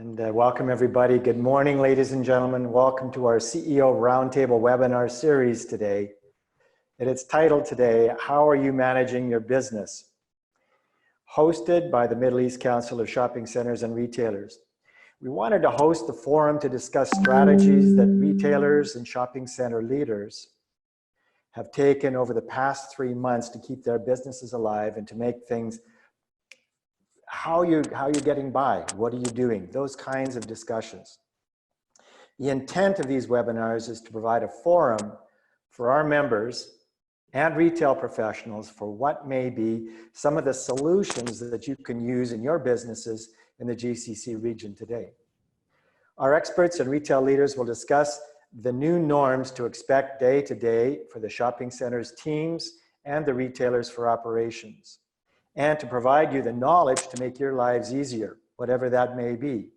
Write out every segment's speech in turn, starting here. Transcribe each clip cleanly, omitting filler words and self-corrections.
Welcome everybody. Good morning, ladies and gentlemen. Welcome to our CEO Roundtable webinar series today. And it's titled today, How Are You Managing Your Business? Hosted by the Middle East Council of Shopping Centers and Retailers. We wanted to host the forum to discuss strategies that retailers and shopping center leaders have taken over the past 3 months to keep their businesses alive and to make things how are you getting by? What are you doing? Those kinds of discussions. The intent of these webinars is to provide a forum for our members and retail professionals for what may be some of the solutions that you can use in your businesses in the GCC region today. Our experts and retail leaders will discuss the new norms to expect day to day for the shopping centers teams and the retailers for operations, and to provide you the knowledge to make your lives easier, whatever that may be.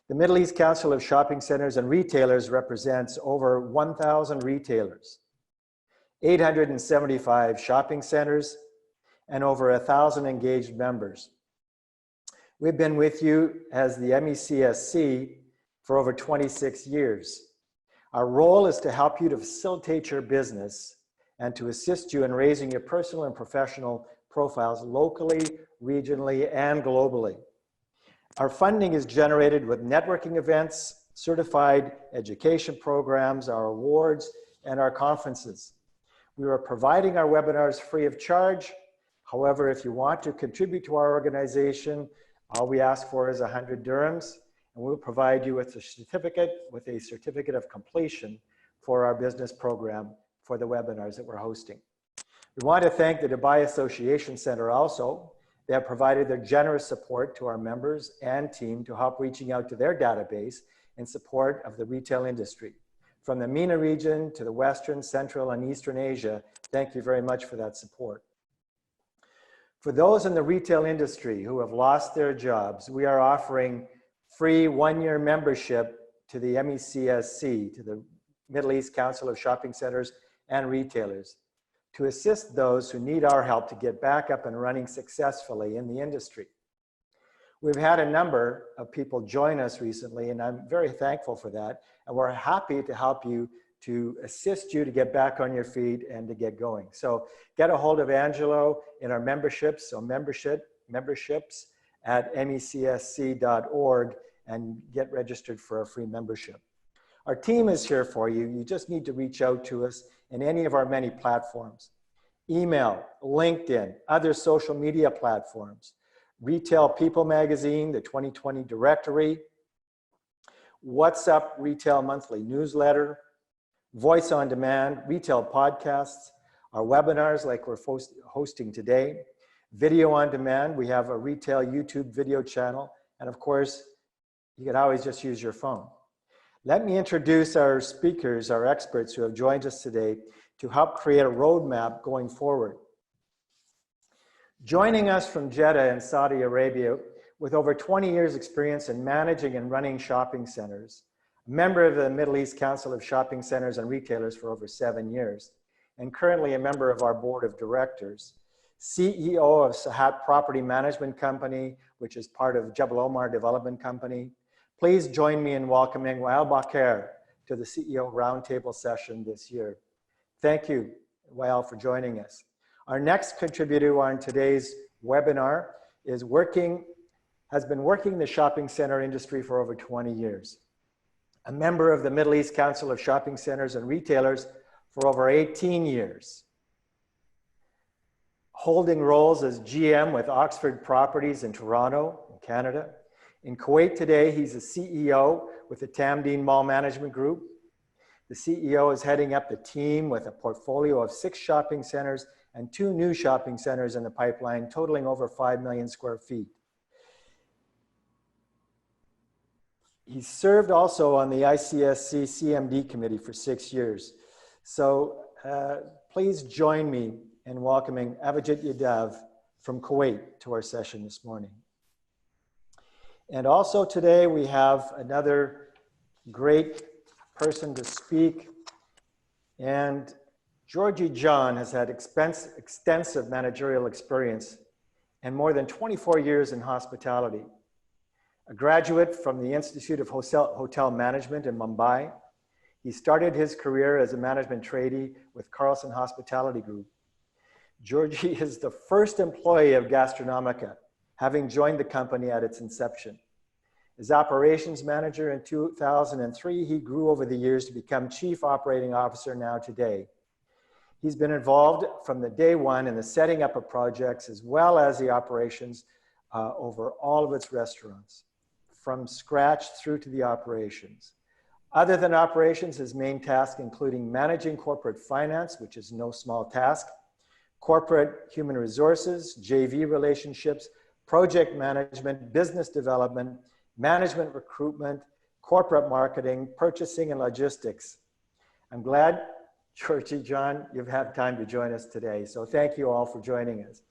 The Middle East Council of Shopping Centers and Retailers represents over 1,000 retailers, 875 shopping centers, and over 1,000 engaged members. We've been with you as the MECSC for over 26 years. Our role is to help you to facilitate your business and to assist you in raising your personal and professional profiles locally, regionally, and globally. Our funding is generated with networking events, certified education programs, our awards, and our conferences. We are providing our webinars free of charge. However, if you want to contribute to our organization, all we ask for is 100 dirhams, and we'll provide you with a certificate of completion for our business program for the webinars that we're hosting. We want to thank the Dubai Association Center also. They have provided their generous support to our members and team to help reaching out to their database in support of the retail industry. From the MENA region to the Western, Central, and Eastern Asia, thank you very much for that support. For those in the retail industry who have lost their jobs, we are offering free 1-year membership to the MECSC, to the Middle East Council of Shopping Centers and Retailers, to assist those who need our help to get back up and running successfully in the industry. We've had a number of people join us recently, and I'm very thankful for that. And we're happy to help you, to assist you to get back on your feet and to get going. So get a hold of Angelo in our memberships, so memberships at mecsc.org, and get registered for a free membership. Our team is here for you. You just need to reach out to us in any of our many platforms. Email, LinkedIn, other social media platforms, Retail People Magazine, the 2020 Directory, WhatsApp Retail Monthly Newsletter, Voice on Demand, retail podcasts, our webinars like we're hosting today, video on demand. We have a retail YouTube video channel, and of course, you can always just use your phone. Let me introduce our speakers, our experts who have joined us today to help create a roadmap going forward. Joining us from Jeddah in Saudi Arabia with over 20 years experience in managing and running shopping centers, a member of the Middle East Council of Shopping Centers and Retailers for over 7 years, and currently a member of our board of directors, CEO of Sahat Property Management Company, which is part of Jebel Omar Development Company. Please join me in welcoming Wael Bakr to the CEO Roundtable session this year. Thank you, Wael, for joining us. Our next contributor on today's webinar has been working in the shopping center industry for over 20 years. A member of the Middle East Council of Shopping Centers and Retailers for over 18 years. Holding roles as GM with Oxford Properties in Toronto, Canada. In Kuwait today, he's a CEO with the Tamdeen Mall Management Group. The CEO is heading up the team with a portfolio of 6 shopping centers and 2 new shopping centers in the pipeline, totaling over 5 million square feet. He served also on the ICSC CMD committee for 6 years. So please join me in welcoming Avijit Yadav from Kuwait to our session this morning. And also today we have another great person to speak, and Georgie John has had extensive managerial experience and more than 24 years in hospitality. A graduate from the Institute of Hotel Management in Mumbai, he started his career as a management trainee with Carlson Hospitality Group. Georgie is the first employee of Gastronomica, having joined the company at its inception. As operations manager in 2003, he grew over the years to become Chief Operating Officer now today. He's been involved from the day one in the setting up of projects as well as the operations over all of its restaurants, from scratch through to the operations. Other than operations, his main tasks including managing corporate finance, which is no small task, corporate human resources, JV relationships, project management, business development, management recruitment, corporate marketing, purchasing, and logistics. I'm glad, Georgie, John, you've had time to join us today. So thank you all for joining us.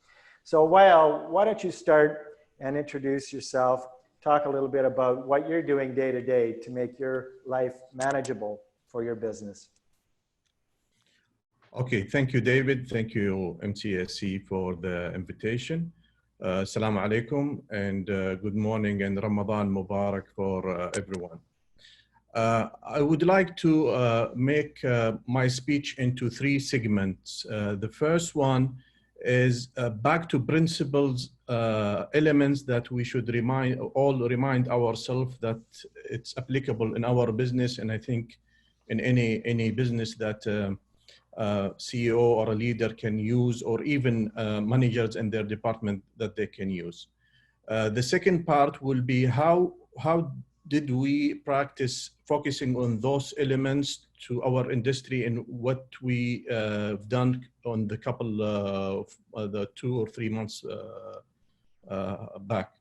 So Wael, why don't you start and introduce yourself, talk a little bit about what you're doing day to day to make your life manageable for your business. Okay, thank you, David. Thank you, MECSC, for the invitation. Assalamu alaikum and good morning and Ramadan Mubarak for everyone. I would like to make my speech into three segments. The first one is back to principles, elements that we should remind ourselves that it's applicable in our business, and I think in any business that CEO or a leader can use, or even managers in their department that they can use. The second part will be how did we practice focusing on those elements to our industry and what we have done on the couple of the 2 or 3 months back.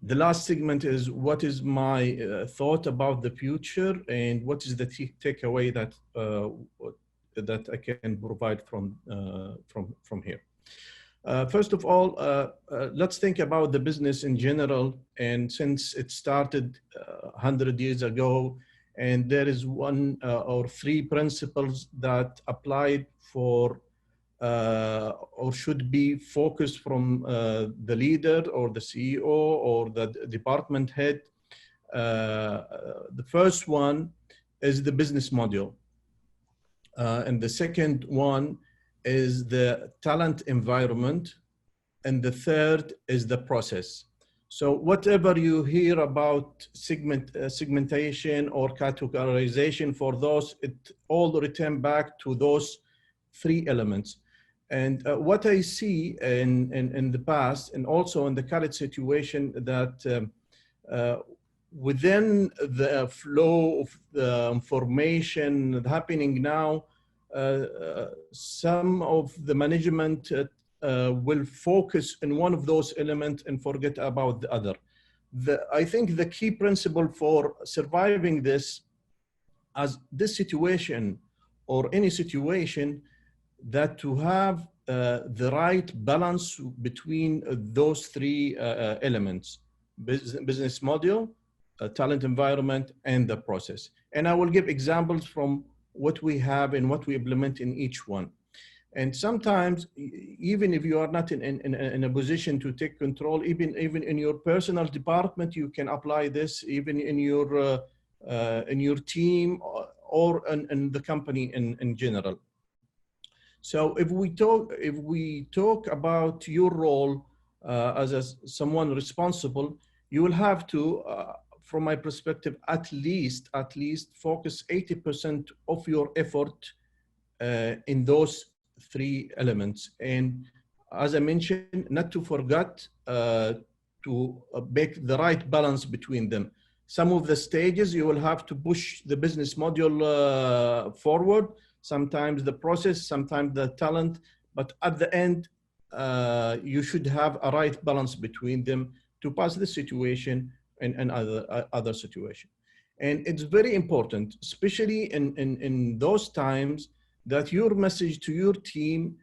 The last segment is what is my thought about the future and what is the takeaway that that I can provide from here. First of all, let's think about the business in general. And since it started 100 years ago, and there is one or three principles that applied for or should be focused from the leader or the CEO or the department head. The first one is the business model. And the second one is the talent environment, and the third is the process. So whatever you hear about segmentation or categorization for those, it all return back to those three elements. And what I see in the past and also in the current situation that within the flow of the information happening now, some of the management will focus on one of those elements and forget about the other. I think the key principle for surviving this, as this situation or any situation, that to have the right balance between those three elements: business model, talent environment, and the process. And I will give examples from what we have and what we implement in each one. And sometimes, even if you are not in a position to take control, even in your personal department, you can apply this, even in your team or in the company in general. So if we talk about your role as someone responsible, you will have to, from my perspective, at least focus 80% of your effort in those three elements. And as I mentioned, not to forget to make the right balance between them. Some of the stages you will have to push the business module forward, sometimes the process, sometimes the talent, but at the end, you should have a right balance between them to pass the situation and other situation. And it's very important, especially in those times, that your message to your team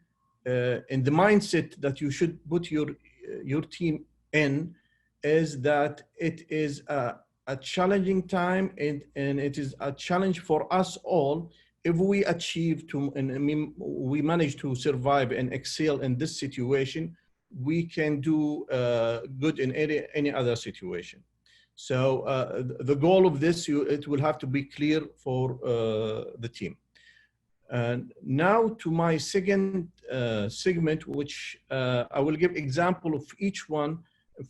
and the mindset that you should put your team in is that it is a challenging time and it is a challenge for us all. If we achieve we manage to survive and excel in this situation, we can do good in any other situation. So the goal of this, it will have to be clear for the team. And now to my second segment, which I will give example of each one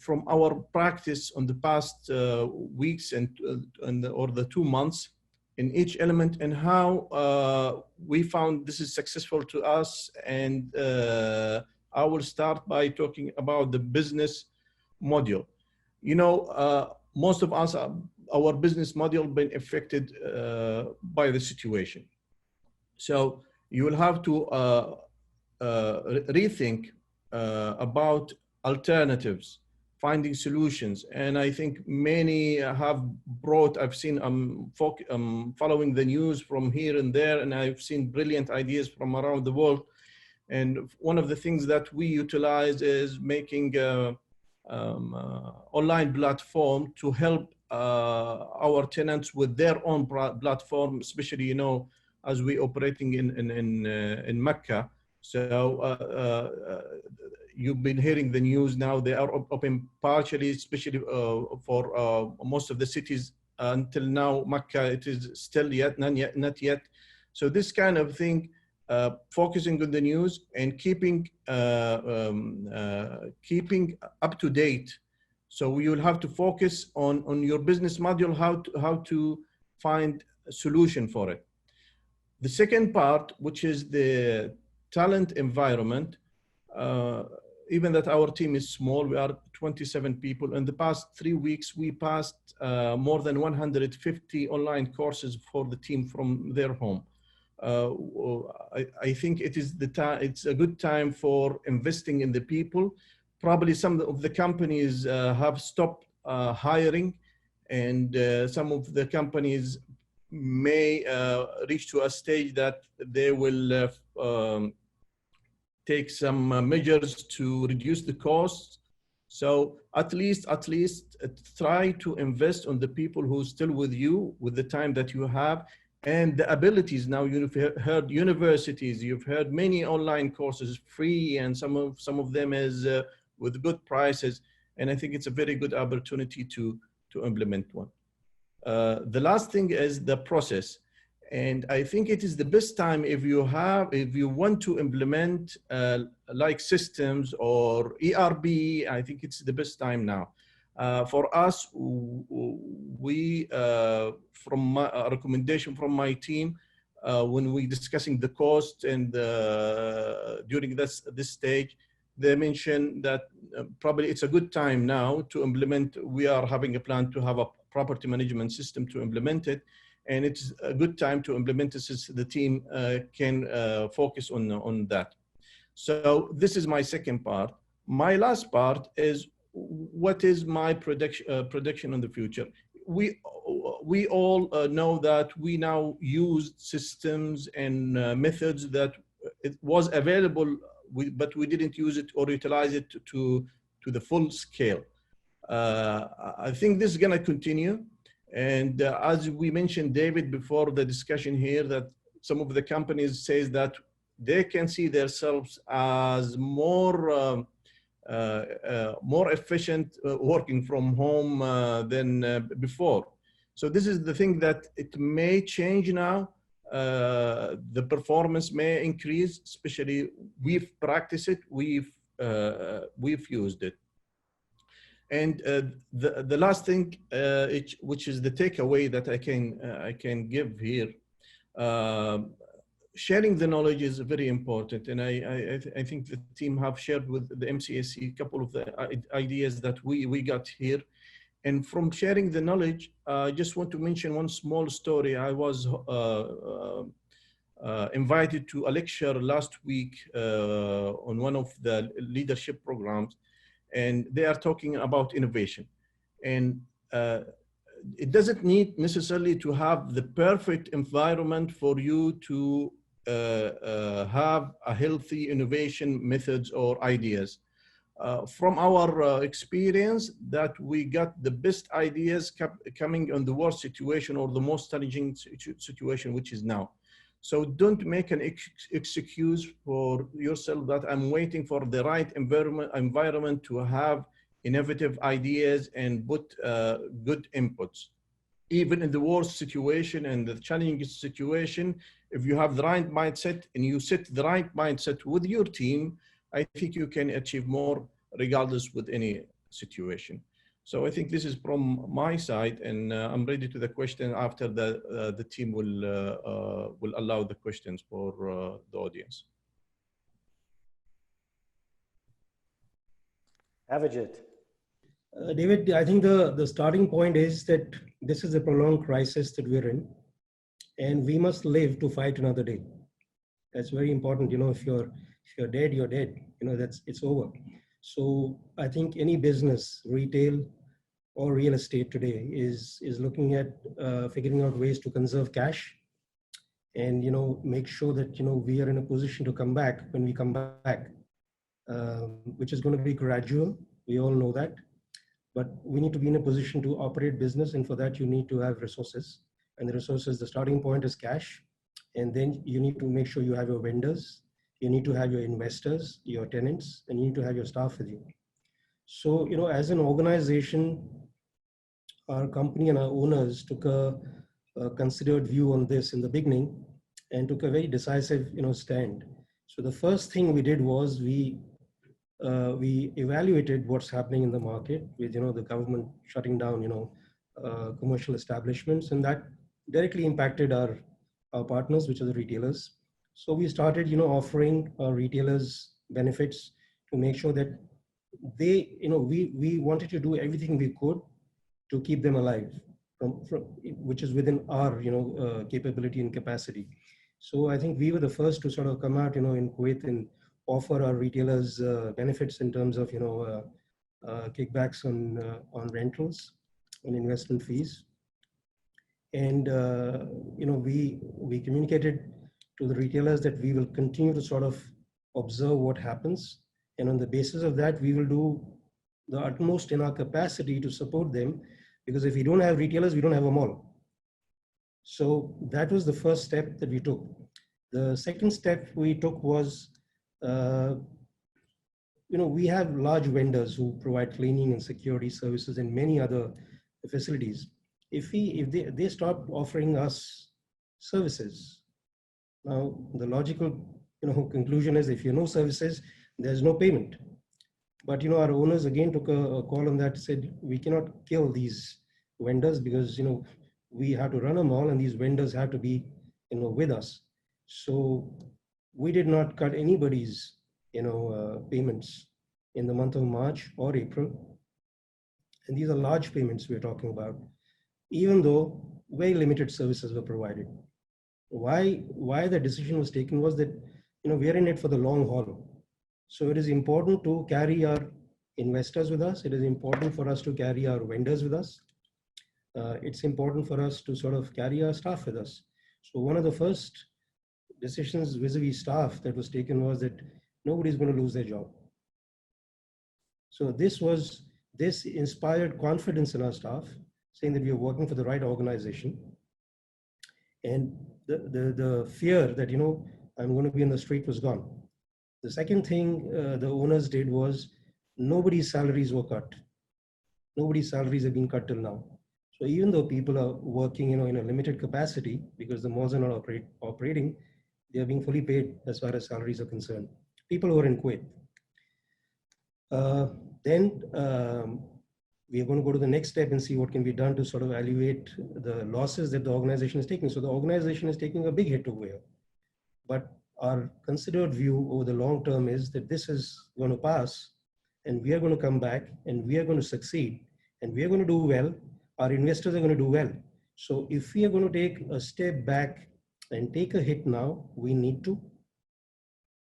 from our practice on the past weeks or the 2 months in each element, and how we found this is successful to us. And I will start by talking about the business module. You know, most of us, our business model been affected by the situation. So you will have to rethink about alternatives, finding solutions. And I think many have brought, I've seen, following the news from here and there, and I've seen brilliant ideas from around the world. And one of the things that we utilize is making online platform to help our tenants with their own platform, especially, you know, as we operating in Mecca. So you've been hearing the news now, they are open partially, especially for most of the cities. Until now, Mecca, it is still not yet. So this kind of thing, focusing on the news and keeping up to date. So you will have to focus on your business model, how to find a solution for it. The second part, which is the talent environment, even that our team is small, we are 27 people. In the past 3 weeks, we passed more than 150 online courses for the team from their home. I think it is it's a good time for investing in the people. Probably some of the companies have stopped hiring, and some of the companies may reach to a stage that they will take some measures to reduce the costs. So at least try to invest on the people who are still with you, with the time that you have, and the abilities. Now you've heard universities, you've heard many online courses free, and some of them is with good prices. And I think it's a very good opportunity to implement one. The last thing is the process. And I think it is the best time if you want to implement like systems or ERP, I think it's the best time now. For us, we, from my recommendation from my team, when we discussing the cost and during this stage, they mentioned that probably it's a good time now to implement. We are having a plan to have a property management system to implement it. And it's a good time to implement this as the team can focus on that. So this is my second part. My last part is, what is my prediction on the future? We all know that we now use systems and methods that it was available, but we didn't use it or utilize it to the full scale. I think this is going to continue. And as we mentioned, David, before the discussion here, that some of the companies says that they can see themselves as more efficient working from home than before. So this is the thing that it may change now. The performance may increase, especially we've practiced it, we've used it. And the last thing, which is the takeaway that I can give here, sharing the knowledge is very important. And I think the team have shared with the MECSC a couple of the ideas that we got here. And from sharing the knowledge, I just want to mention one small story. I was invited to a lecture last week on one of the leadership programs. And they are talking about innovation. And it doesn't need necessarily to have the perfect environment for you to have a healthy innovation methods or ideas. From our experience, that we got the best ideas coming on the worst situation or the most challenging situation, which is now. So don't make an excuse for yourself that I'm waiting for the right environment to have innovative ideas and put good inputs. Even in the worst situation and the challenging situation, if you have the right mindset and you set the right mindset with your team, I think you can achieve more regardless with any situation. So I think this is from my side, and I'm ready to the question after the team will allow the questions for the audience. Avijit. David, I think the starting point is that this is a prolonged crisis that we're in, and we must live to fight another day. That's very important. You know, if you're dead, you're dead. You know, it's over. So I think any business, retail or real estate today is looking at figuring out ways to conserve cash, and make sure that we are in a position to come back when we come back, which is going to be gradual. We all know that. But we need to be in a position to operate business, and for that you need to have resources. And the resources, the starting point is cash, and then you need to make sure you have your vendors, you need to have your investors, your tenants, and you need to have your staff with you. So, as an organization, our company and our owners took a considered view on this in the beginning and took a very decisive, stand. So the first thing we did was we evaluated what's happening in the market with the government shutting down commercial establishments, and that directly impacted our partners, which are the retailers. So we started offering our retailers benefits to make sure that they we wanted to do everything we could to keep them alive, from which is within our capability and capacity. So I think we were the first to sort of come out in Kuwait and offer our retailers benefits in terms of kickbacks on rentals and investment fees. And we communicated to the retailers that we will continue to sort of observe what happens, and on the basis of that we will do the utmost in our capacity to support them, because if we don't have retailers, we don't have a mall. So that was the first step that we took. The second step we took was we have large vendors who provide cleaning and security services and many other facilities. If they stop offering us services, now the logical conclusion is if you have no services, there's no payment. But our owners again took a call on that, said we cannot kill these vendors because we have to run a mall and these vendors have to be with us. So we did not cut anybody's payments in the month of March or April, and these are large payments we're talking about, even though very limited services were provided. Why the decision was taken was that we are in it for the long haul. So it is important to carry our investors with us. It is important for us to carry our vendors with us. It's important for us to sort of carry our staff with us. So one of the first decisions vis-a-vis staff that was taken was that nobody's going to lose their job. So this inspired confidence in our staff, saying that we are working for the right organization. And the fear that I'm going to be in the street was gone. The second thing the owners did was nobody's salaries were cut. Nobody's salaries have been cut till now. So even though people are working in a limited capacity because the malls are not operating, they are being fully paid as far as salaries are concerned. People who are in Kuwait. Then we are going to go to the next step and see what can be done to sort of alleviate the losses that the organization is taking. So the organization is taking a big hit over here. But our considered view over the long term is that this is going to pass, and we are going to come back, and we are going to succeed, and we are going to do well. Our investors are going to do well. So if we are going to take a step back and take a hit now, we need to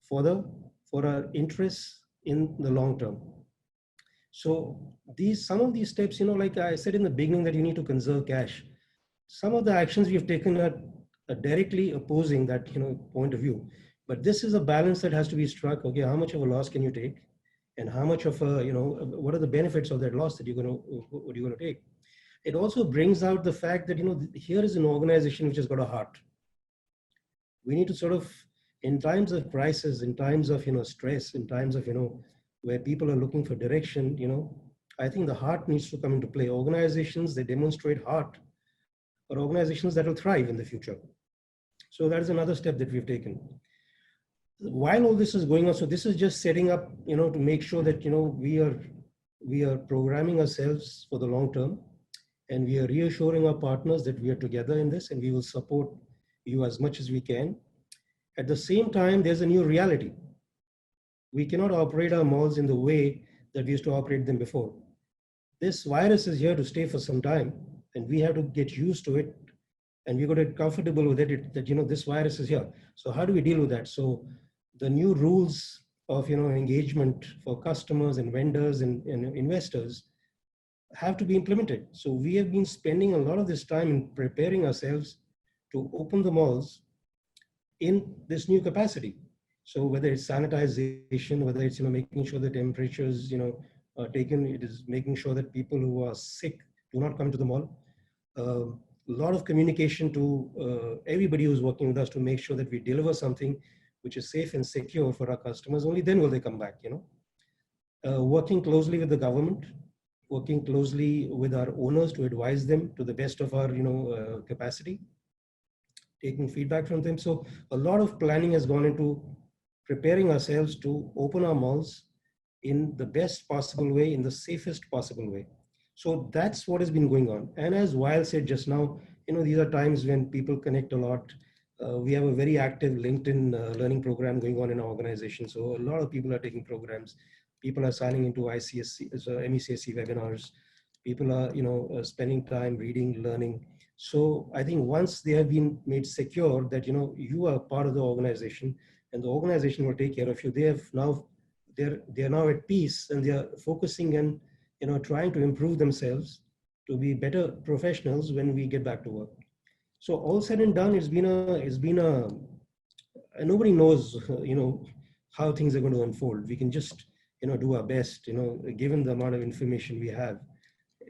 for our interests in the long term. So some of these steps, like I said in the beginning, that you need to conserve cash. Some of the actions we have taken are directly opposing that point of view. But this is a balance that has to be struck. Okay, how much of a loss can you take, and how much of a what are the benefits of that loss that you're going to take? It also brings out the fact that here is an organization which has got a heart. We need to sort of, in times of crisis, in times of stress, in times of where people are looking for direction, I think the heart needs to come into play. Organizations, they demonstrate heart, are organizations that will thrive in the future. So that is another step that we've taken. While all this is going on, so this is just setting up, to make sure that, we are programming ourselves for the long term, and we are reassuring our partners that we are together in this and we will support you as much as we can. At the same time, there's a new reality. We cannot operate our malls in the way that we used to operate them before. This virus is here to stay for some time, and we have to get used to it, and we got to get comfortable with it, that, this virus is here. So how do we deal with that? So the new rules of, engagement for customers and vendors and investors have to be implemented. So we have been spending a lot of this time in preparing ourselves to open the malls in this new capacity. So whether it's sanitization, whether it's, making sure the temperatures, are taken, it is making sure that people who are sick do not come to the mall. A lot of communication to everybody who's working with us to make sure that we deliver something which is safe and secure for our customers. Only then will they come back, working closely with the government, working closely with our owners to advise them to the best of our, capacity, taking feedback from them. So a lot of planning has gone into preparing ourselves to open our malls in the best possible way, in the safest possible way. So that's what has been going on. And as Weil said just now, these are times when people connect a lot. We have a very active LinkedIn learning program going on in our organization. So a lot of people are taking programs. People are signing into ICSC, so MECSC webinars. People are, spending time reading, learning. So I think once they have been made secure that, you are part of the organization and the organization will take care of you, they're now at peace, and they are focusing and, trying to improve themselves to be better professionals when we get back to work. So all said and done, it's been a nobody knows, how things are going to unfold. We can just, do our best, given the amount of information we have.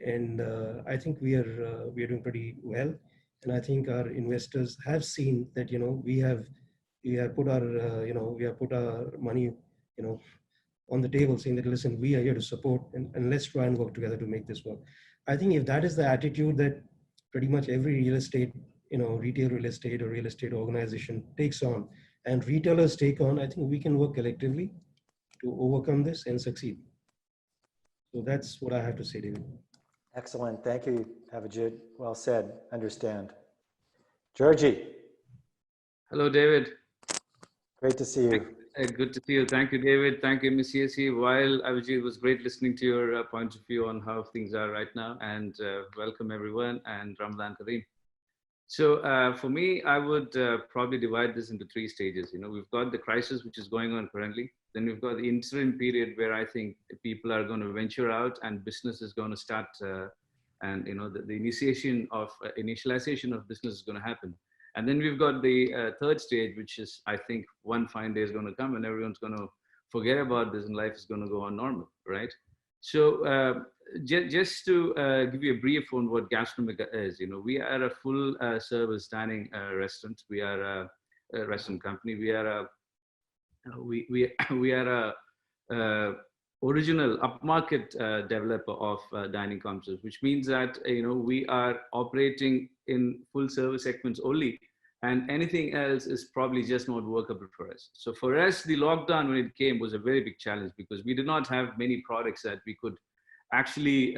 And I think we are doing pretty well. And I think our investors have seen that, we have put our money, on the table, saying that, listen, we are here to support, and let's try and work together to make this work. I think if that is the attitude that pretty much every real estate, retail real estate or real estate organization takes on, and retailers take on, I think we can work collectively to overcome this and succeed. So that's what I have to say, David. Excellent. Thank you, Avijit. Well said. Understand. Georgie. Hello, David. Great to see you. Good to see you. Thank you, David. Thank you, MECSC. While Avijit, it was great listening to your point of view on how things are right now, and welcome everyone, and Ramadan Kareem. So for me, I would probably divide this into 3 stages. We've got the crisis which is going on currently. Then we've got the interim period where I think people are going to venture out and business is going to start, and the initialization of business is going to happen. And then we've got the 3rd stage, which is, I think, one fine day is going to come and everyone's going to forget about this and life is going to go on normal, right? So just to give you a brief on what Gastronomica is, we are a full service dining restaurant. We are a restaurant company. We are a original upmarket developer of dining concepts, which means that we are operating in full service segments only, and anything else is probably just not workable for us. So for us, the lockdown when it came was a very big challenge because we did not have many products that we could actually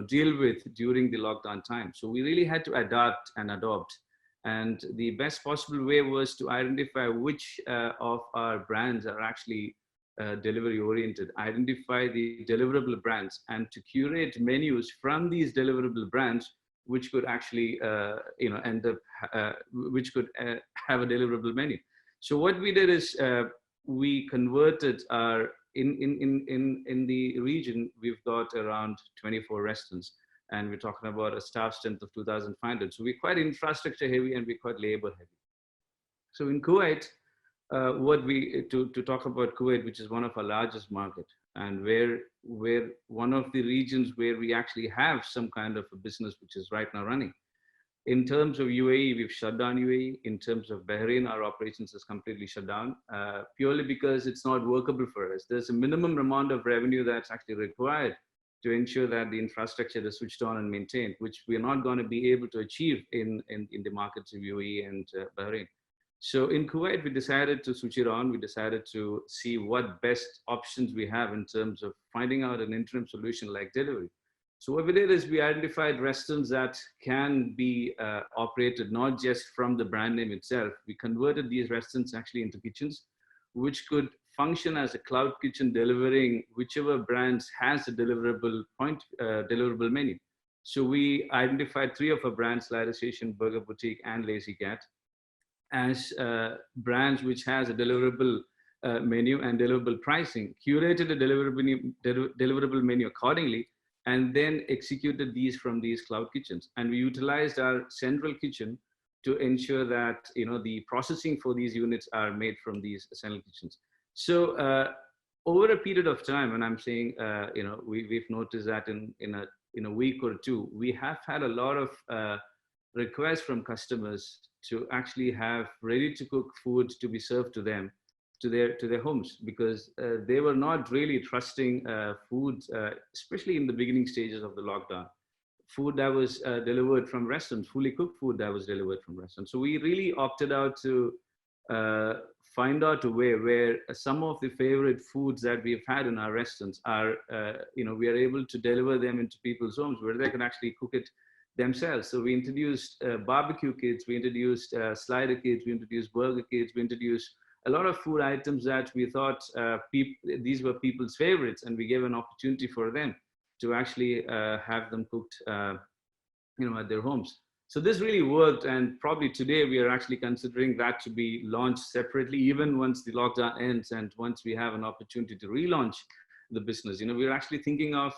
deal with during the lockdown time. So we really had to adapt and adopt. And the best possible way was to identify which of our brands are actually delivery oriented, identify the deliverable brands, and to curate menus from these deliverable brands, which could actually end up, which could have a deliverable menu. So what we did is we converted our, in the region, we've got around 24 restaurants, and we're talking about a staff strength of 2,500. So we're quite infrastructure heavy and we're quite labor heavy. So in Kuwait, to talk about Kuwait, which is one of our largest market, and where one of the regions where we actually have some kind of a business which is right now running. In terms of UAE, we've shut down UAE. In terms of Bahrain, our operations is completely shut down, purely because it's not workable for us. There's a minimum amount of revenue that's actually required to ensure that the infrastructure is switched on and maintained, which we are not going to be able to achieve in the markets of UAE and Bahrain. So in Kuwait, we decided to switch it on. We decided to see what best options we have in terms of finding out an interim solution like delivery. So what we did is we identified restaurants that can be operated not just from the brand name itself. We converted these restaurants actually into kitchens, which could function as a cloud kitchen, delivering whichever brands has a deliverable menu. So we identified 3 of our brands, Slider Station, Burger Boutique, and Lazy Cat, as brands which has a deliverable menu and deliverable pricing, curated a deliverable menu accordingly, and then executed these from these cloud kitchens. And we utilized our central kitchen to ensure that the processing for these units are made from these central kitchens. So over a period of time, and I'm saying, we've noticed that in a week or two, we have had a lot of requests from customers to actually have ready-to-cook food to be served to them, to their homes, because they were not really trusting food, especially in the beginning stages of the lockdown. Food that was delivered from restaurants, fully cooked food that was delivered from restaurants. So we really opted out to find out a way where some of the favorite foods that we've had in our restaurants are, we are able to deliver them into people's homes where they can actually cook it themselves. So we introduced barbecue kits, we introduced slider kits, we introduced burger kits, we introduced a lot of food items that we thought these were people's favorites, and we gave an opportunity for them to actually have them cooked, at their homes. So this really worked, and probably today we are actually considering that to be launched separately, even once the lockdown ends and once we have an opportunity to relaunch the business. We're actually thinking of,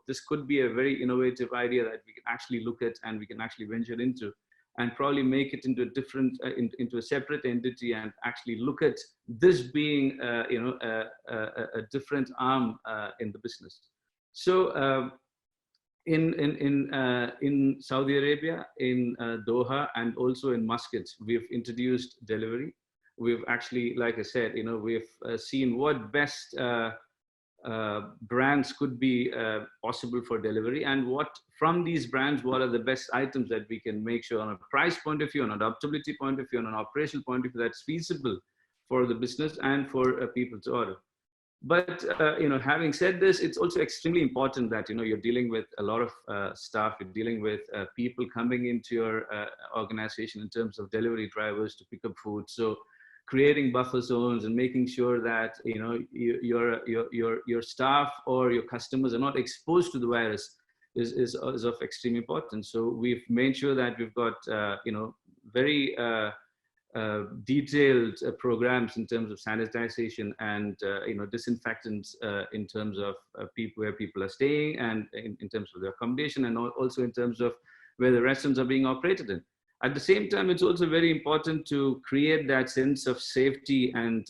this could be a very innovative idea that we can actually look at and we can actually venture into, and probably make it into a different, into a separate entity, and actually look at this being, a different arm in the business. So in Saudi Arabia, in Doha, and also in Muscat, we've introduced delivery. We've actually, like I said, we've seen what best brands could be possible for delivery, and from these brands, what are the best items that we can make sure on a price point of view, on adaptability point of view, on an operational point of view, that's feasible for the business and for people to order. But having said this, it's also extremely important that you're dealing with a lot of staff, you're dealing with people coming into your organization in terms of delivery drivers to pick up food. So creating buffer zones and making sure that your staff or your customers are not exposed to the virus is of extreme importance. So we've made sure that we've got very detailed programs in terms of sanitization and disinfectants in terms of where people are staying, and in terms of their accommodation, and also in terms of where the restaurants are being operated in. At the same time, it's also very important to create that sense of safety and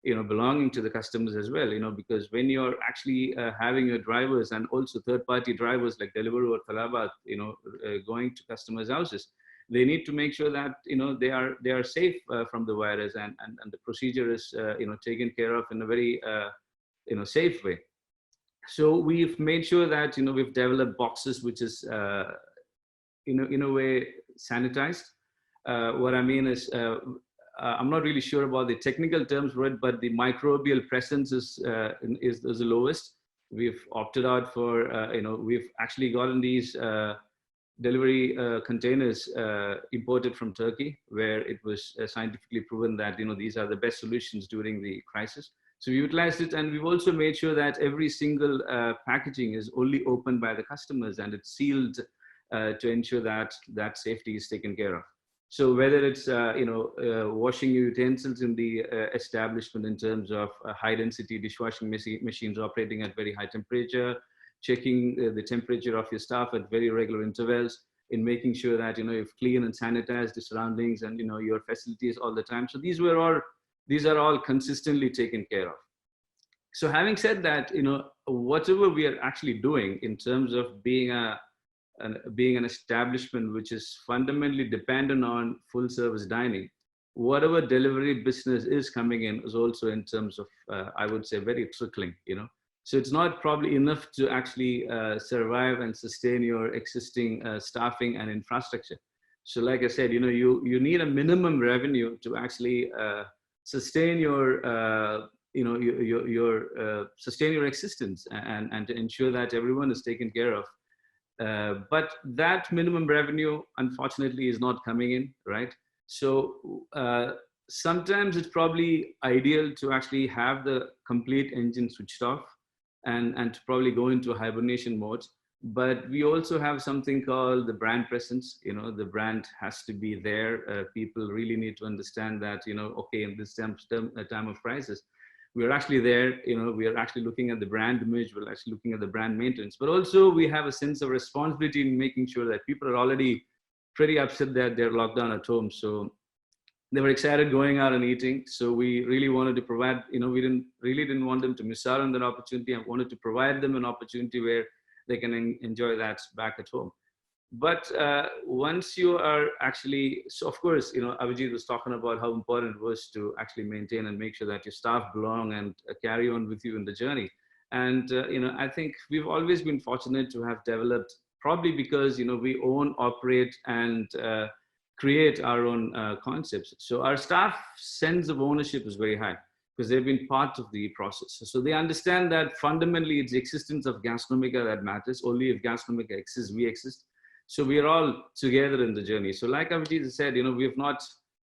belonging to the customers as well, because when you're actually having your drivers and also third-party drivers like Deliveroo or Talabat, going to customers' houses, they need to make sure that they are safe from the virus, and the procedure is taken care of in a very safe way. So we've made sure that we've developed boxes which is in a way sanitized. What I mean is, I'm not really sure about the technical terms for it, but the microbial presence is the lowest. We've opted out for, we've actually gotten these delivery containers imported from Turkey, where it was scientifically proven that these are the best solutions during the crisis. So we utilized it, and we've also made sure that every single packaging is only opened by the customers, and it's sealed to ensure that that safety is taken care of. So whether it's washing utensils in the establishment in terms of high density dishwashing machines operating at very high temperature, checking the temperature of your staff at very regular intervals, in making sure that you've clean and sanitized the surroundings and your facilities all the time. So these are all consistently taken care of. So having said that, whatever we are actually doing in terms of being an establishment which is fundamentally dependent on full service dining, whatever delivery business is coming in is also in terms of I would say very trickling. So it's not probably enough to actually survive and sustain your existing staffing and infrastructure. So like I said, you need a minimum revenue to actually sustain your sustain your existence and to ensure that everyone is taken care of. But that minimum revenue, unfortunately, is not coming in, right? So sometimes it's probably ideal to actually have the complete engine switched off and to probably go into hibernation mode. But we also have something called the brand presence. The brand has to be there. People really need to understand that, okay, in this time of crisis, we're actually there, we are actually looking at the brand image, we're actually looking at the brand maintenance, but also we have a sense of responsibility in making sure that people are already pretty upset that they're locked down at home. So they were excited going out and eating. So we really wanted to provide, we didn't want them to miss out on that opportunity. I wanted to provide them an opportunity where they can enjoy that back at home. But once you are actually, so of course, Abhijit was talking about how important it was to actually maintain and make sure that your staff belong and carry on with you in the journey. And, I think we've always been fortunate to have developed, probably because, we own, operate, and create our own concepts. So our staff sense of ownership is very high because they've been part of the process. So they understand that fundamentally it's the existence of Gastronomica that matters. Only if Gastronomica exists, we exist. So we are all together in the journey. So like Abhijit said, we have not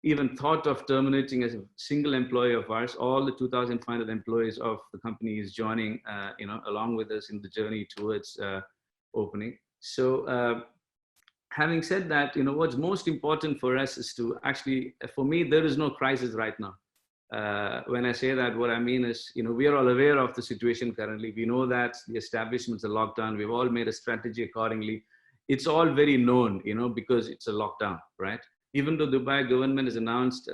even thought of terminating a single employee of ours. All the 2,500 employees of the company is joining, along with us in the journey towards opening. So having said that, what's most important for us is to actually, for me, there is no crisis right now. When I say that, what I mean is, we are all aware of the situation currently. We know that the establishments are locked down. We've all made a strategy accordingly. It's all very known, because it's a lockdown, right? Even though Dubai government has announced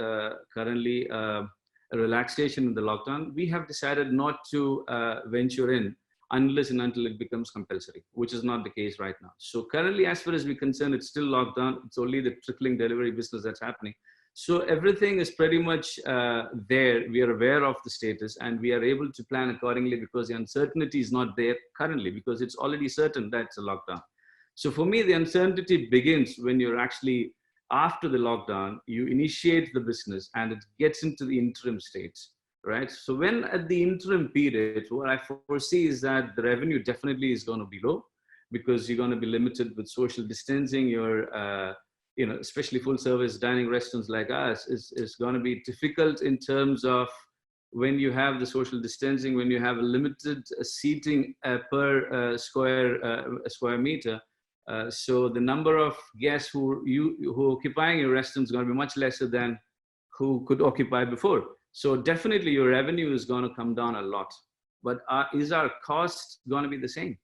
currently a relaxation in the lockdown, we have decided not to venture in unless and until it becomes compulsory, which is not the case right now. So currently, as far as we're concerned, it's still locked down. It's only the trickling delivery business that's happening. So everything is pretty much there. We are aware of the status and we are able to plan accordingly because the uncertainty is not there currently because it's already certain that it's a lockdown. So for me, the uncertainty begins when you're actually, after the lockdown, you initiate the business and it gets into the interim stage, right? So when at the interim period, what I foresee is that the revenue definitely is going to be low because you're going to be limited with social distancing. You're, especially full service dining restaurants like us is going to be difficult in terms of when you have the social distancing, when you have a limited seating per square meter. So the number of guests who occupying your restaurant is going to be much lesser than who could occupy before. So definitely your revenue is going to come down a lot. But is our cost going to be the same?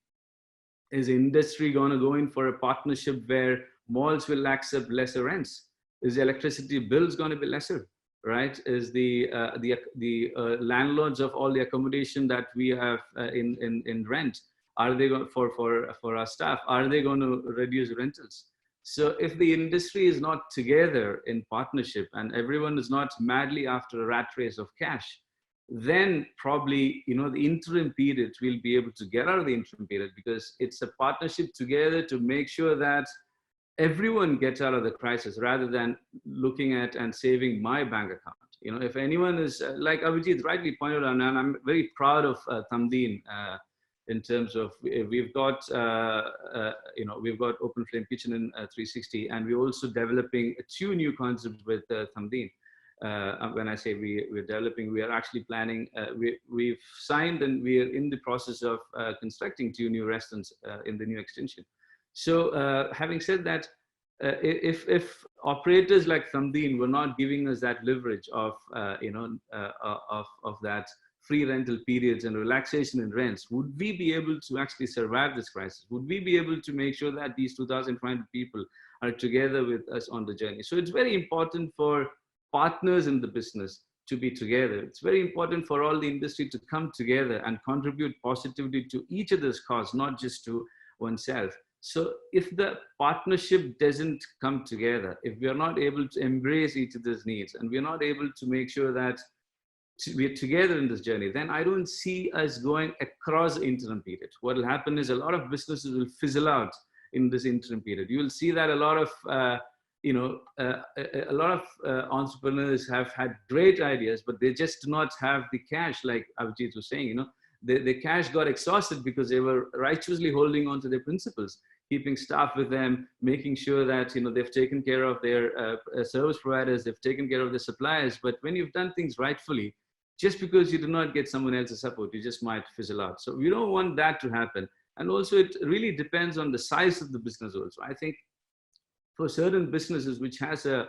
Is the industry going to go in for a partnership where malls will accept lesser rents? Is the electricity bills going to be lesser? Right? Is the landlords of all the accommodation that we have in rent, are they going for our staff? Are they going to reduce rentals? So if the industry is not together in partnership and everyone is not madly after a rat race of cash, then probably, the interim period we'll be able to get out of the interim period because it's a partnership together to make sure that everyone gets out of the crisis rather than looking at and saving my bank account. If anyone is, like Abhijit rightly pointed out, and I'm very proud of Thamdeen in terms of we've got Open Flame Kitchen in 360, and we're also developing 2 new concepts with Thamdeen. When I say we're developing, we are actually planning, we've signed and we are in the process of constructing 2 new restaurants in the new extension. So having said that, if operators like Thamdeen were not giving us that leverage of that free rental periods and relaxation in rents, would we be able to actually survive this crisis? Would we be able to make sure that these 2,500 people are together with us on the journey? So it's very important for partners in the business to be together. It's very important for all the industry to come together and contribute positively to each other's cause, not just to oneself. So if the partnership doesn't come together, if we are not able to embrace each other's needs and we're not able to make sure that we're together in this journey, then I don't see us going across the interim period. What will happen is a lot of businesses will fizzle out in this interim period. You will see that a lot of entrepreneurs have had great ideas, but they just do not have the cash, like Avijit was saying. The cash got exhausted because they were righteously holding on to their principles, keeping staff with them, making sure that they've taken care of their service providers, they've taken care of their suppliers. But when you've done things rightfully, just because you do not get someone else's support, you just might fizzle out. So we don't want that to happen. And also, it really depends on the size of the business. Also, I think for certain businesses which has a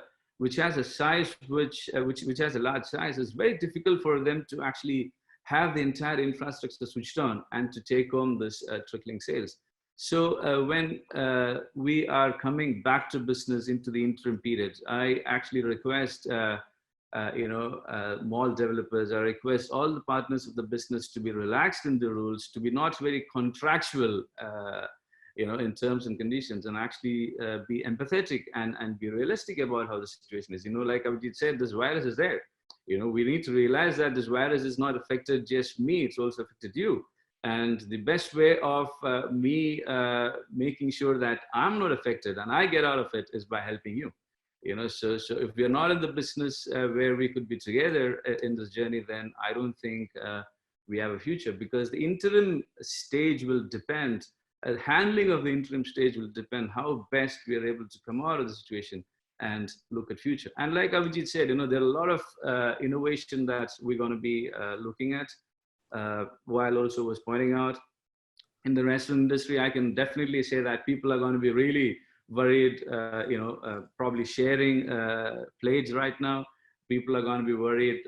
size which has a large size, it's very difficult for them to actually have the entire infrastructure switched on and to take home this trickling sales. So when we are coming back to business into the interim period, I actually request mall developers, I request all the partners of the business to be relaxed in the rules, to be not very contractual in terms and conditions, and actually be empathetic and be realistic about how the situation is. Like Avijit said, this virus is there. We need to realize that this virus is not affected just me, it's also affected you. And the best way of me making sure that I'm not affected and I get out of it is by helping you. So if we're not in the business where we could be together in this journey, then I don't think we have a future, because the interim stage will depend, handling of the interim stage will depend how best we are able to come out of the situation and look at future. And like Avijit said, there are a lot of innovation that we're going to be looking at. While also was pointing out, in the restaurant industry, I can definitely say that people are going to be really worried, probably sharing plates right now. People are going to be worried,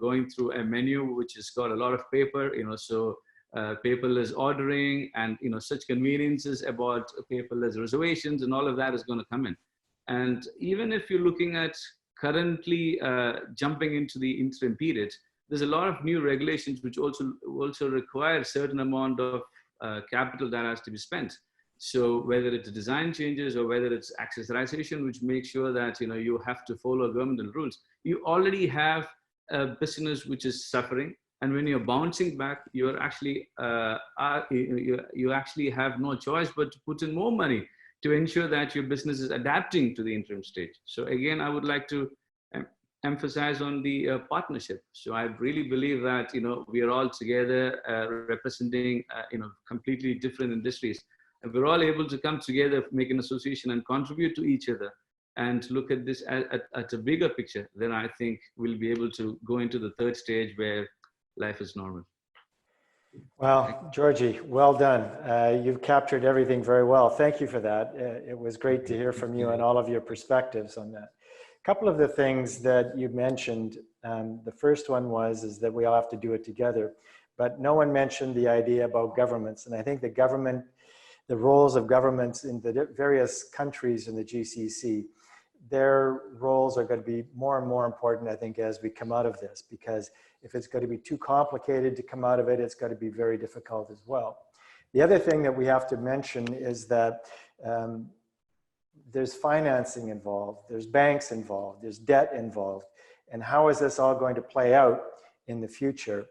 going through a menu which has got a lot of paper, so paperless ordering and, such conveniences about paperless reservations, and all of that is going to come in. And even if you're looking at currently jumping into the interim period, there's a lot of new regulations which also require a certain amount of capital that has to be spent. So whether it's design changes or whether it's accessorization, which makes sure that you have to follow governmental rules, you already have a business which is suffering, and when you're bouncing back, you're actually you actually have no choice but to put in more money to ensure that your business is adapting to the interim stage. So again, I would like to emphasize on the partnership. So I really believe that we are all together representing completely different industries. If we're all able to come together, make an association and contribute to each other and look at this at a bigger picture, then I think we'll be able to go into the third stage where life is normal. Well, Georgie, well done. You've captured everything very well. Thank you for that. It was great to hear from you and all of your perspectives on that. A couple of the things that you mentioned, the first one is that we all have to do it together, but no one mentioned the idea about governments. And I think the roles of governments in the various countries in the GCC, their roles are going to be more and more important, I think, as we come out of this, because if it's going to be too complicated to come out of it, it's going to be very difficult as well. The other thing that we have to mention is that there's financing involved, there's banks involved, there's debt involved, and how is this all going to play out in the future?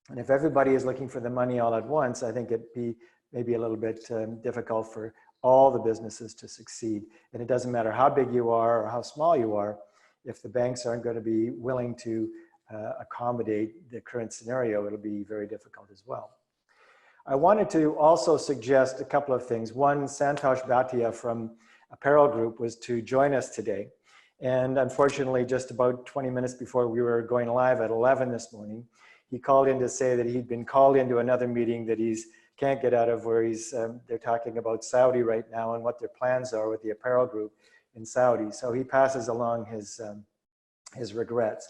And if everybody is looking for the money all at once, I think it'd be maybe a little bit difficult for all the businesses to succeed. And it doesn't matter how big you are or how small you are, if the banks aren't going to be willing to accommodate the current scenario, it'll be very difficult as well. I wanted to also suggest a couple of things. One, Santosh Bhatia from Apparel Group was to join us today. And unfortunately, just about 20 minutes before we were going live at 11 this morning, he called in to say that he'd been called into another meeting that he can't get out of, where they're talking about Saudi right now and what their plans are with the Apparel Group in Saudi. So he passes along his regrets.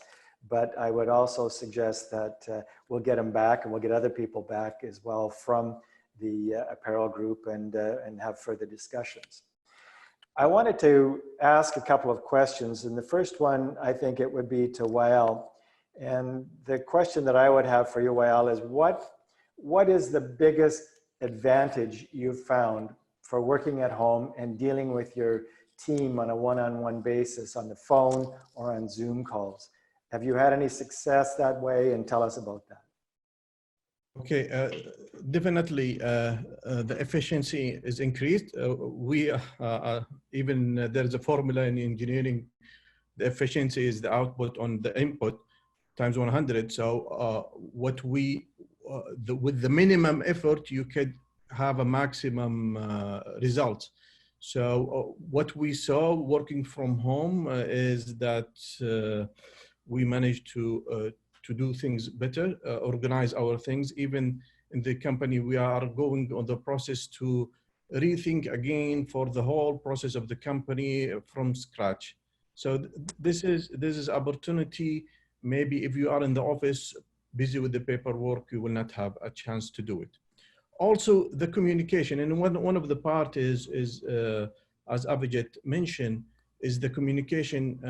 But I would also suggest that we'll get him back, and we'll get other people back as well from the Apparel Group and have further discussions. I wanted to ask a couple of questions, and the first one, I think it would be to Wael. And the question that I would have for you, Wael, is what is the biggest advantage you've found for working at home and dealing with your team on a one-on-one basis on the phone or on Zoom calls? Have you had any success that way? And tell us about that. Okay, definitely the efficiency is increased. There's a formula in engineering. The efficiency is the output on the input times 100. So with the minimum effort, you could have a maximum result. So what we saw working from home is that we managed to do things better, organize our things. Even in the company, we are going on the process to rethink again for the whole process of the company from scratch. So this is opportunity. Maybe if you are in the office busy with the paperwork, you will not have a chance to do it. Also, the communication, and one of the part is as Avijit mentioned, is the communication.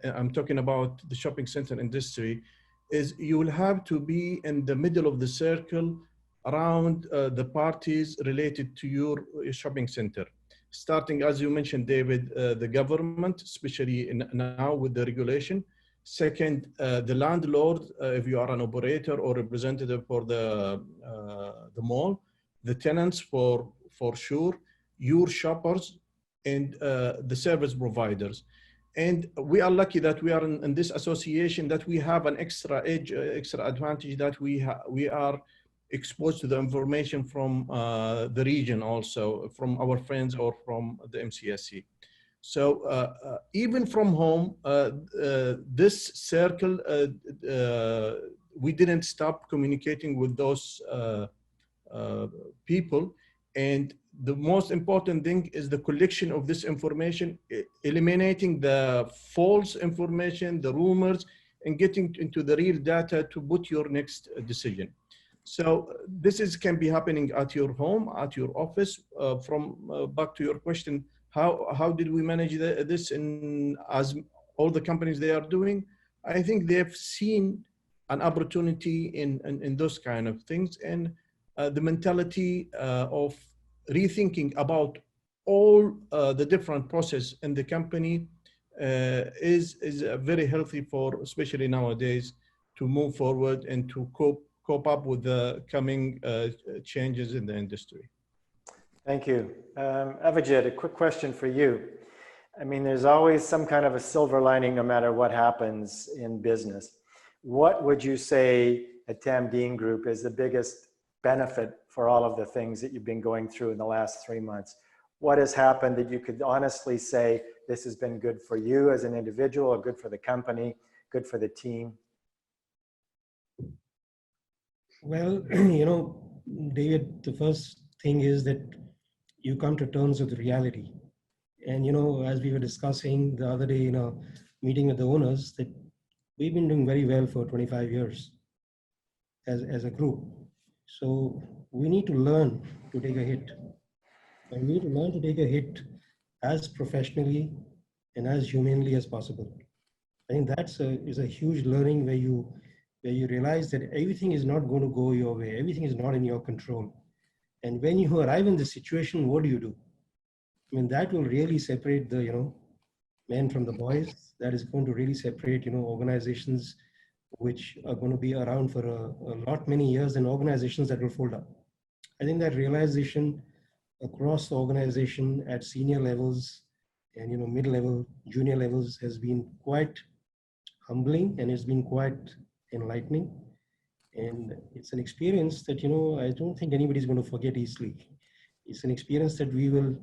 I'm talking about the shopping center industry. Is you will have to be in the middle of the circle around the parties related to your shopping center. Starting, as you mentioned, David, the government, especially now with the regulation. Second, the landlord, if you are an operator or representative for the mall, the tenants for sure, your shoppers, and the service providers. And we are lucky that we are in this association, that we have an extra edge, extra advantage, that we are exposed to the information from the region, also from our friends or from the MECSC. So even from home, this circle, we didn't stop communicating with those people. And the most important thing is the collection of this information, eliminating the false information, the rumors, and getting into the real data to put your next decision. So this can be happening at your home, at your office. Back to your question, how did we manage this as all the companies they are doing? I think they've seen an opportunity in those kind of things, and the mentality of rethinking about all the different process in the company is very healthy for, especially nowadays, to move forward and to cope up with the coming changes in the industry. Thank you. Avijit, a quick question for you. I mean, there's always some kind of a silver lining no matter what happens in business. What would you say at Tamdeen Group is the biggest benefit for all of the things that you've been going through in the last 3 months? What has happened that you could honestly say this has been good for you as an individual, or good for the company, good for the team? Well, you know, David, the first thing is that you come to terms with reality. And, you know, as we were discussing the other day in a meeting with the owners, that we've been doing very well for 25 years as a group. So we need to learn to take a hit. And we need to learn to take a hit as professionally and as humanely as possible. I think that's is a huge learning where you realize that everything is not going to go your way. Everything is not in your control. And when you arrive in this situation, what do? I mean, that will really separate the, you know, men from the boys. That is going to really separate, you know, organizations which are going to be around for a many years, and organizations that will fold up. I think that realization across the organization at senior levels and, you know, mid-level, junior levels has been quite humbling, and it's been quite enlightening. And it's an experience that, you know, I don't think anybody's going to forget easily. It's an experience that we will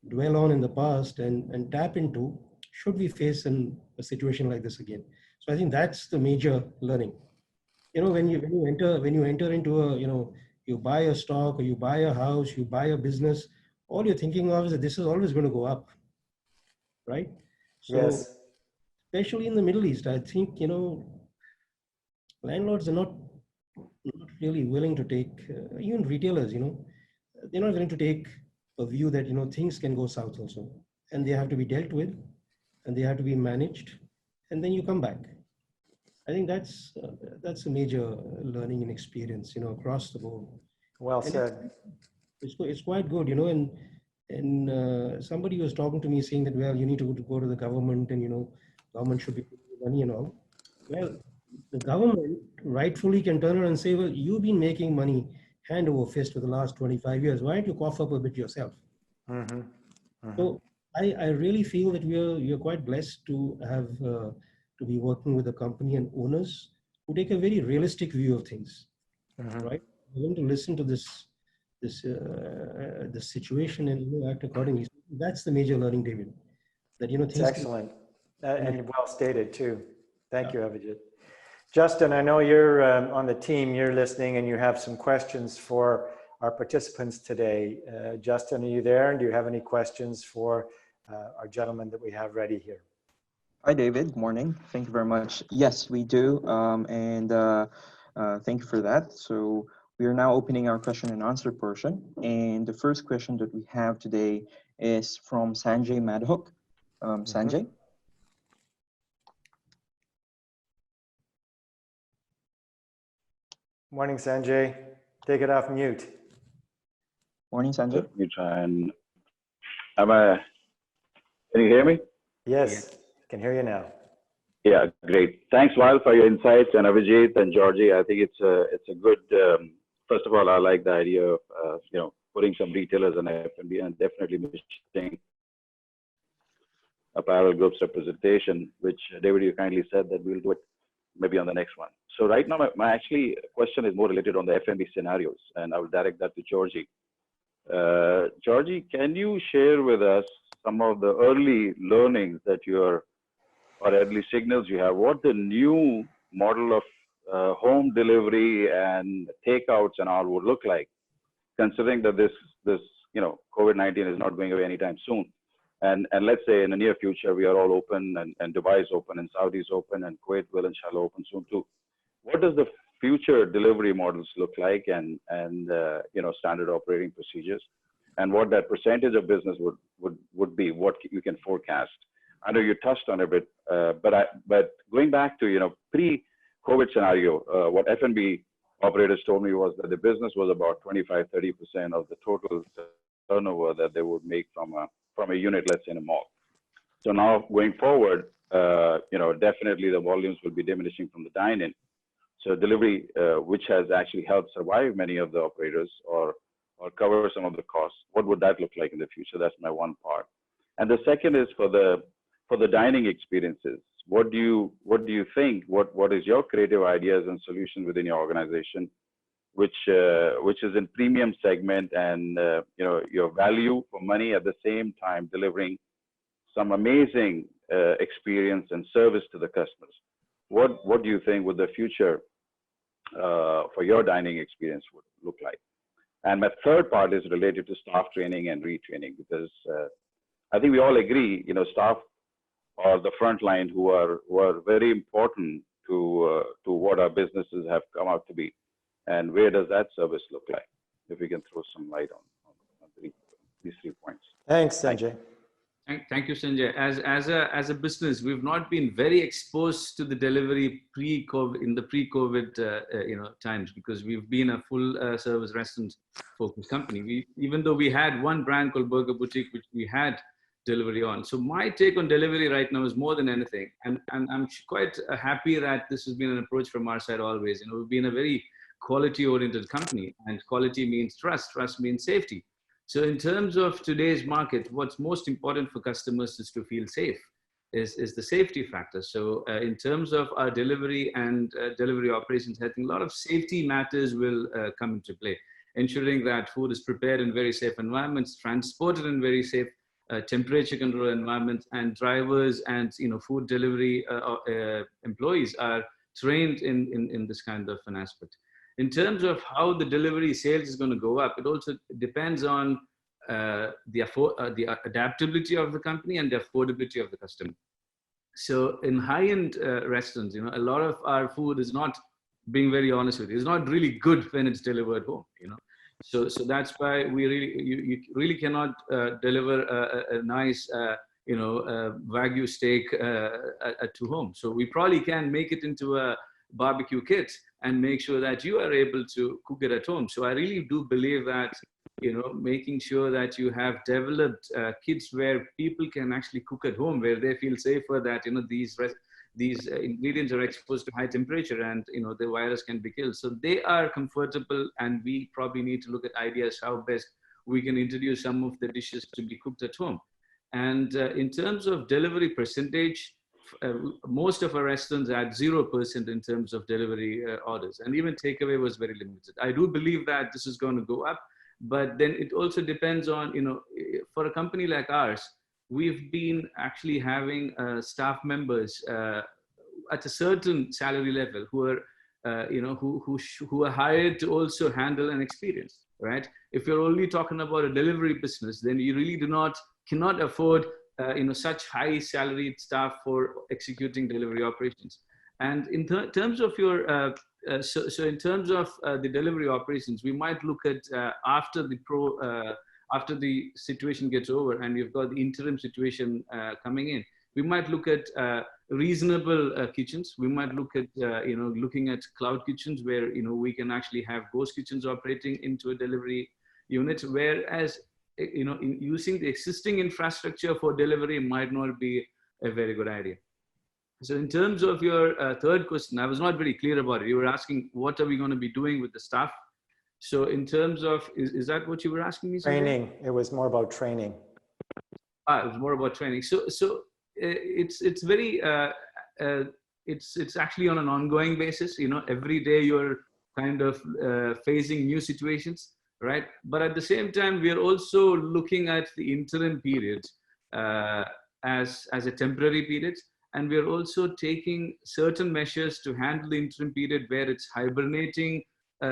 dwell on in the past and tap into should we face a situation like this again. So I think that's the major learning. You know, when you enter into a, you know, you buy a stock, or you buy a house, you buy a business, all you're thinking of is that this is always going to go up, right? So Yes. especially in the Middle East, I think, you know, landlords are not really willing to take, even retailers, you know, they're not willing to take a view that, you know, things can go south also, and they have to be dealt with, and they have to be managed, and then you come back. I think that's a major learning and experience, you know, across the board. Well said. It's quite good, you know, and somebody was talking to me saying that, well, you need to go to the government, and, you know, government should be money and all. Well, the government rightfully can turn around and say, well, you've been making money hand over fist for the last 25 years. Why don't you cough up a bit yourself? Mm-hmm. Mm-hmm. So I really feel that we're quite blessed to have to be working with a company and owners who take a very realistic view of things, Mm-hmm. right? We're going to listen to this situation and act accordingly. That's the major learning, David. That It's things can. excellent and well stated too. Thank you, Abhijit. Justin, I know you're on the team, you're listening and you have some questions for our participants today. Justin, are you there? And do you have any questions for our gentleman that we have ready here? Hi, David. Morning. Thank you very much. Yes, we do. Thank you for that. So we are now opening our question and answer portion. And the first question that we have today is from Sanjay Madhok. Sanjay? Morning, Sanjay. Take it off mute. Morning, Sanjay. Let me try and, can you hear me? Yes, can hear you now. Yeah, great. Thanks, Lyle, for your insights, and Abhijit and Georgie. I think it's a good, first of all, I like the idea of, putting some retailers and F&B and definitely missing apparel groups representation, which David, you kindly said that we'll do it maybe on the next one. So right now, my actually question is more related on the F&B scenarios, and I will direct that to Georgie. Georgie, can you share with us some of the early learnings that or early signals you have, what the new model of home delivery and takeouts and all would look like, considering that this COVID-19 is not going away anytime soon. And let's say in the near future, we are all open and Dubai is open and Saudi is open and Kuwait will inshallah open soon too. What does the future delivery models look like and standard operating procedures, and what that percentage of business would be, what you can forecast? I know you touched on it a bit, but going back to pre-COVID scenario, what F&B operators told me was that the business was about 25-30% of the total turnover that they would make from a unit, let's say in a mall. So now going forward, definitely the volumes will be diminishing from the dine-in. So delivery, which has actually helped survive many of the operators or cover some of the costs, what would that look like in the future? That's my one part. And the second is for the dining experiences. What do you think? What is your creative ideas and solutions within your organization, which is in premium segment and your value for money at the same time delivering some amazing experience and service to the customers? What do you think would the future for your dining experience would look like? And my third part is related to staff training and retraining, because I think we all agree, staff are the front line who are very important to what our businesses have come out to be. And where does that service look like? If we can throw some light on these 3 points. Thanks, Sanjay. Thank you, Sanjay. As a business, we've not been very exposed to the delivery pre-COVID in the pre-COVID times, because we've been a full service restaurant focused company. Even though we had one brand called Burger Boutique, which we had delivery on. So my take on delivery right now is more than anything, and I'm quite happy that this has been an approach from our side always. We've been a very quality-oriented company, and quality means trust. Trust means safety. So in terms of today's market, what's most important for customers is to feel safe, is the safety factor. So in terms of our delivery and delivery operations, I think a lot of safety matters will come into play, ensuring that food is prepared in very safe environments, transported in very safe temperature control environments, and drivers and food delivery employees are trained in this kind of an aspect. In terms of how the delivery sales is going to go up, it also depends on the adaptability of the company and the affordability of the customer. So in high-end restaurants, a lot of our food is not, being very honest with you, is not really good when it's delivered home. So that's why you really cannot deliver a nice Wagyu steak to home. So we probably can make it into a barbecue kit and make sure that you are able to cook it at home. So I really do believe that, making sure that you have developed kits where people can actually cook at home, where they feel safer that, these ingredients are exposed to high temperature and the virus can be killed. So they are comfortable, and we probably need to look at ideas how best we can introduce some of the dishes to be cooked at home. And in terms of delivery percentage, most of our restaurants had 0% in terms of delivery orders, and even takeaway was very limited. I do believe that this is going to go up, but then it also depends on, for a company like ours, we've been actually having staff members at a certain salary level who are, who are hired to also handle an experience, right? If you're only talking about a delivery business, then you really cannot afford such high salaried staff for executing delivery operations. And in terms of your so in terms of the delivery operations, we might look at after the situation gets over and we've got the interim situation coming in, we might look at reasonable kitchens. We might look at looking at cloud kitchens where we can actually have ghost kitchens operating into a delivery unit, whereas in using the existing infrastructure for delivery might not be a very good idea. So in terms of your third question, I was not very clear about it. You were asking, what are we going to be doing with the staff? So in terms of, is that what you were asking me? Training. It was more about training. It was more about training. So it's very, it's actually on an ongoing basis. Every day you're kind of facing new situations. Right. But at the same time, we are also looking at the interim period as a temporary period. And we are also taking certain measures to handle the interim period where it's hibernating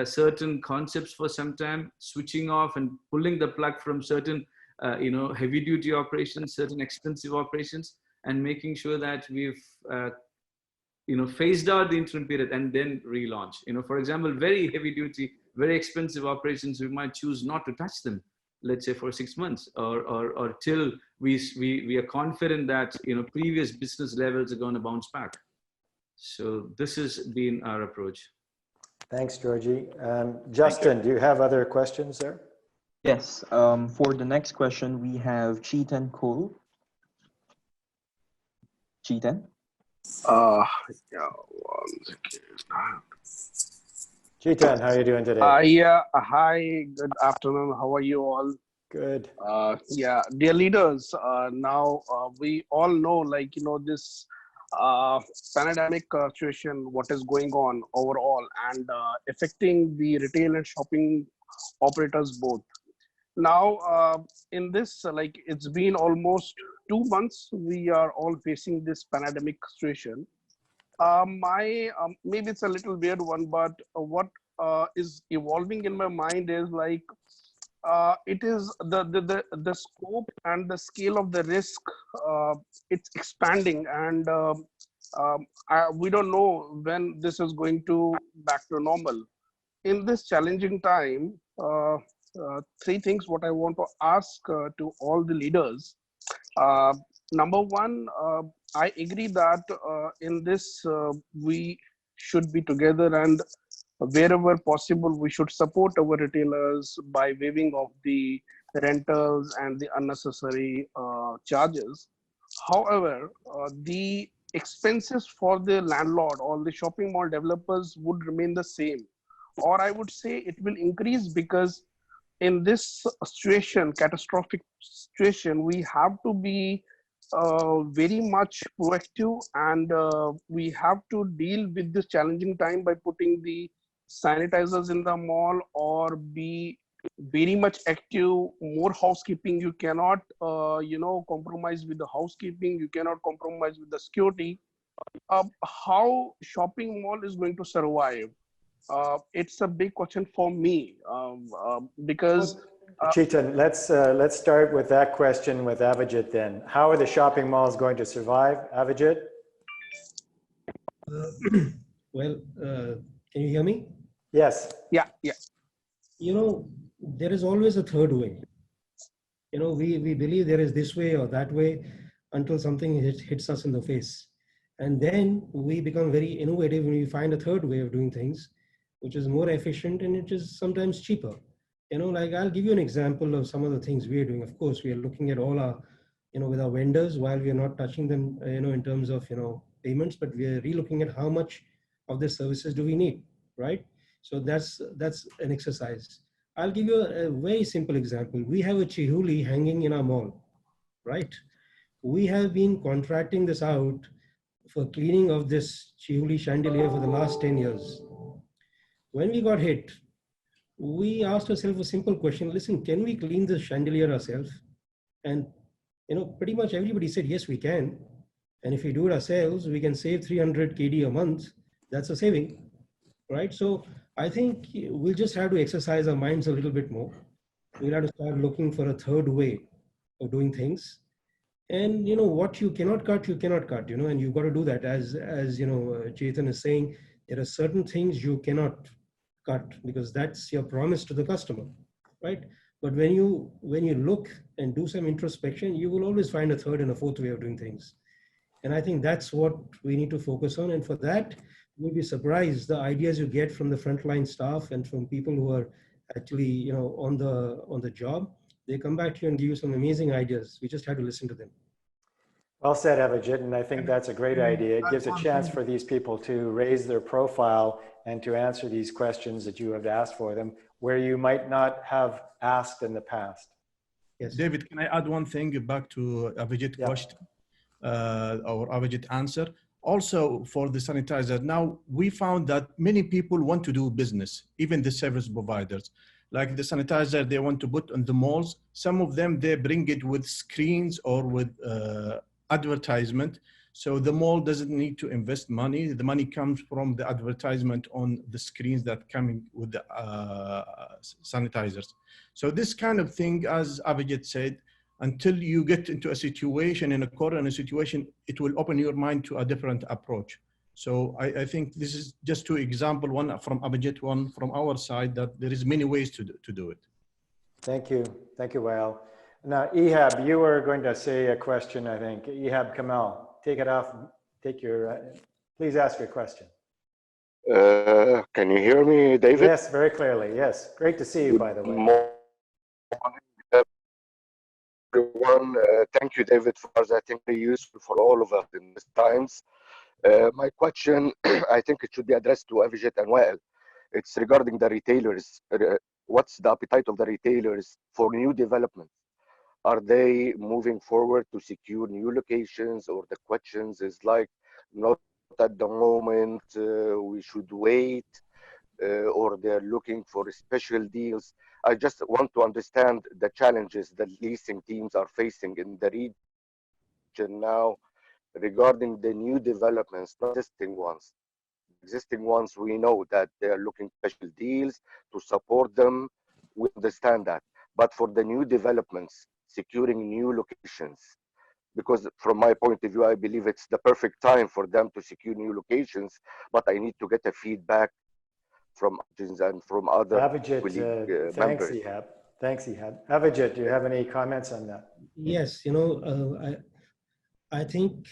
certain concepts for some time, switching off and pulling the plug from certain, heavy duty operations, certain expensive operations, and making sure that we've, phased out the interim period and then relaunch. For example, very heavy duty, very expensive operations, we might choose not to touch them, let's say for 6 months or till we are confident that previous business levels are going to bounce back. So this has been our approach. Thanks, Georgie. Justin, do you have other questions there? Yes. For the next question, we have Chetan Cole. Chetan? Yeah, 1 second. Chetan, how are you doing today? Yeah, hi, good afternoon. How are you all? Good. Yeah, dear leaders, now we all know, this pandemic situation, what is going on overall and affecting the retail and shopping operators both. Now, in this, it's been almost 2 months, we are all facing this pandemic situation. Maybe it's a little weird one, but what is evolving in my mind is it is the scope and the scale of the risk. It's expanding, and we don't know when this is going to back to normal. In this challenging time, 3 things what I want to ask to all the leaders. Number one, I agree that in this we should be together, and wherever possible we should support our retailers by waiving off the rentals and the unnecessary charges. However, the expenses for the landlord or the shopping mall developers would remain the same, or I would say it will increase, because in this situation, catastrophic situation, we have to be very much proactive, and we have to deal with this challenging time by putting the sanitizers in the mall, or be very much active, more housekeeping. You cannot compromise with the housekeeping, you cannot compromise with the security. How shopping mall is going to survive? It's a big question for me, because Chetan, let's start with that question with Avijit then. How are the shopping malls going to survive, Avijit? Well, can you hear me? Yes. yeah. There is always a third way. We believe there is this way or that way until something hits us in the face. And then we become very innovative when we find a third way of doing things, which is more efficient and it is sometimes cheaper. I'll give you an example of some of the things we are doing. Of course, we are looking at all our, with our vendors while we are not touching them, in terms of, payments, but we are relooking at how much of the services do we need, right? So that's an exercise. I'll give you a very simple example. We have a chihuli hanging in our mall, right? We have been contracting this out for cleaning of this chihuli chandelier for the last 10 years. When we got hit, we asked ourselves a simple question: listen, can we clean the chandelier ourselves? And pretty much everybody said, yes, we can. And if we do it ourselves, we can save 300 KD a month. That's a saving, right? So I think we'll just have to exercise our minds a little bit more. We'll have to start looking for a third way of doing things. And what you cannot cut, and you've got to do that. As Chetan is saying, there are certain things you cannot cut because that's your promise to the customer, right? But when you look and do some introspection, you will always find a third and a fourth way of doing things. And I think that's what we need to focus on. And for that, you'll be surprised the ideas you get from the frontline staff and from people who are actually on the job. They come back to you and give you some amazing ideas. We just have to listen to them. Well said, Avijit, and I think that's a great idea. It gives a chance for these people to raise their profile and to answer these questions that you have asked for them, where you might not have asked in the past. Yes. David, can I add one thing back to Avijit's question or Avijit answer? Also for the sanitizer, now we found that many people want to do business, even the service providers. Like the sanitizer they want to put on the malls, some of them, they bring it with screens or with advertisement. So the mall doesn't need to invest money. The money comes from the advertisement on the screens that coming with the sanitizers. So this kind of thing, as Avijit said, until you get into a situation, in a corner situation, it will open your mind to a different approach. So I think this is just two examples, one from Avijit, one from our side, that there is many ways to do it. Thank you. Thank you, Wael. Now, Ehab, you were going to say a question, I think. Ehab Kamal, take it off. Please ask your question. Can you hear me, David? Yes, very clearly. Yes. Great to see you, by the way. Good morning, everyone. Thank you, David, for that. I think very useful for all of us in these times. My question, I think it should be addressed to Avijit and Wael. It's regarding the retailers. What's the appetite of the retailers for new developments? Are they moving forward to secure new locations, or the questions is like, not at the moment, we should wait, or they're looking for special deals? I just want to understand the challenges that leasing teams are facing in the region now regarding the new developments, not existing ones. Existing ones, we know that they are looking for special deals to support them. We understand that. But for the new developments, securing new locations, because from my point of view, I believe it's the perfect time for them to secure new locations, but I need to get a feedback from agents and from other Avijit, members. thanks, Ehab. Thanks, Ehab. Avijit, do you have any comments on that? Yes, I think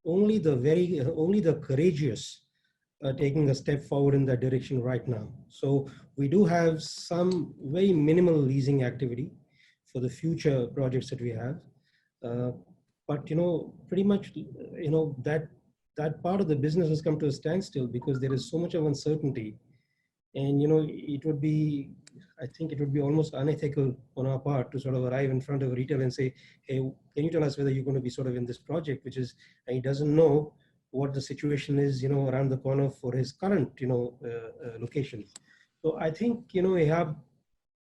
only the courageous are taking a step forward in that direction right now. So we do have some very minimal leasing activity for the future projects that we have. But pretty much, that part of the business has come to a standstill because there is so much of uncertainty. And I think it would be almost unethical on our part to sort of arrive in front of a retailer and say, hey, can you tell us whether you're going to be sort of in this project, which is, and he doesn't know what the situation is, around the corner for his current, location. So I think,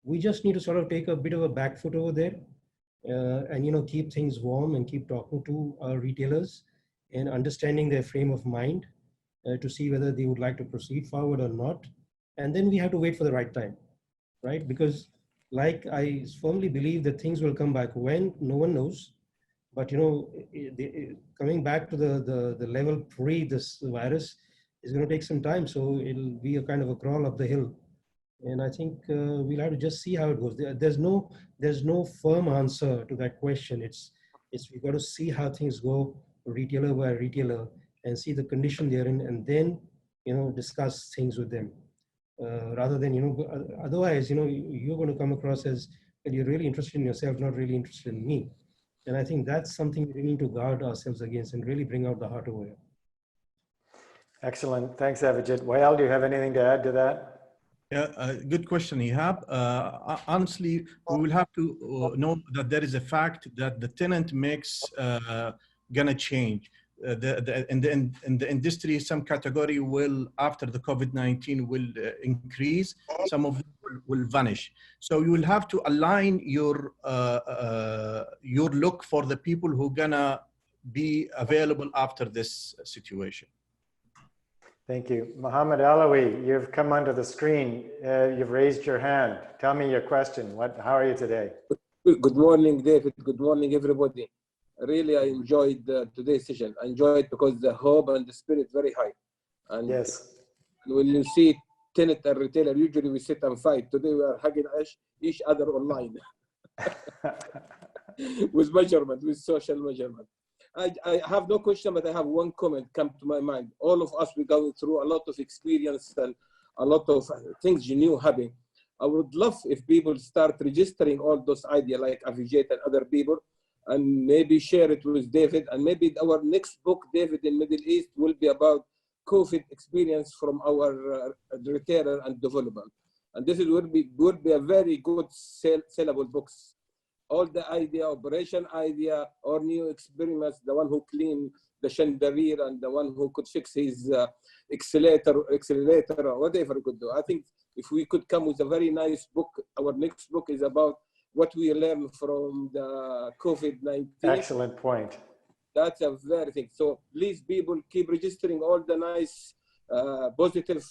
we just need to sort of take a bit of a back foot over there and, keep things warm and keep talking to our retailers and understanding their frame of mind to see whether they would like to proceed forward or not. And then we have to wait for the right time, right? Because I firmly believe that things will come back when, no one knows. But, coming back to the level pre this virus is going to take some time. So it'll be a kind of a crawl up the hill. And I think we'll have to just see how it goes. There's no firm answer to that question. We've got to see how things go retailer by retailer and see the condition they're in, and then, discuss things with them. Rather than, otherwise, you're going to come across as, well, you're really interested in yourself, not really interested in me. And I think that's something we need to guard ourselves against and really bring out the heart over here. Excellent. Thanks, Avijit. Wael, do you have anything to add to that? Yeah, good question, Ihab. Honestly, we will have to know that there is a fact that the tenant mix gonna change. In the industry, some category will, after the COVID-19, will increase. Some of them will vanish. So you will have to align your look for the people who gonna be available after this situation. Thank you. Mohammed Alawi, you've come onto the screen. You've raised your hand. Tell me your question. How are you today? Good morning, David. Good morning, everybody. Really, I enjoyed today's session. I enjoyed it because the hope and the spirit very high. And yes. When you see tenant and retailer, usually we sit and fight. Today we are hugging each other online with measurement, with social measurement. I have no question, but I have one comment come to my mind. All of us, we're going through a lot of experience and a lot of things new happening. I would love if people start registering all those ideas like Avijit and other people, and maybe share it with David. And maybe our next book, David in Middle East, will be about COVID experience from our retailer and development. And this would be a very good sellable books. All the idea, operation idea, or new experiments, the one who cleaned the chandelier and the one who could fix his accelerator or whatever he could do. I think if we could come with a very nice book, our next book is about what we learned from the COVID-19. Excellent point. That's a very thing. So please, people, keep registering all the nice positive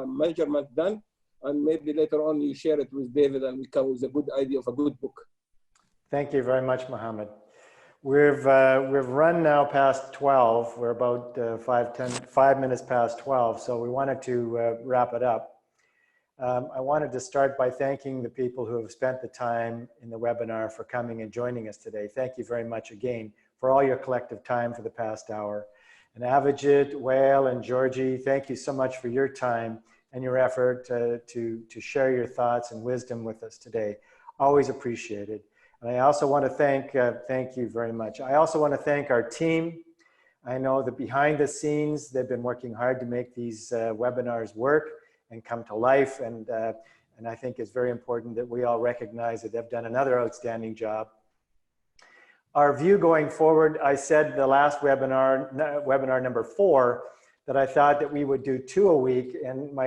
measurement done, and maybe later on you share it with David and we come with a good idea of a good book. Thank you very much, Mohammed. We've run now past 12. We're about 5 minutes past 12, so we wanted to wrap it up. I wanted to start by thanking the people who have spent the time in the webinar for coming and joining us today. Thank you very much again for all your collective time for the past hour. And Avijit, Wael, and Georgie, thank you so much for your time and your effort to share your thoughts and wisdom with us today. Always appreciated. And I also want to thank you very much. I also want to thank our team. I know that behind the scenes, they've been working hard to make these webinars work and come to life. And I think it's very important that we all recognize that they've done another outstanding job. Our view going forward, I said the last webinar, webinar number 4, that I thought that we would do 2 a week, and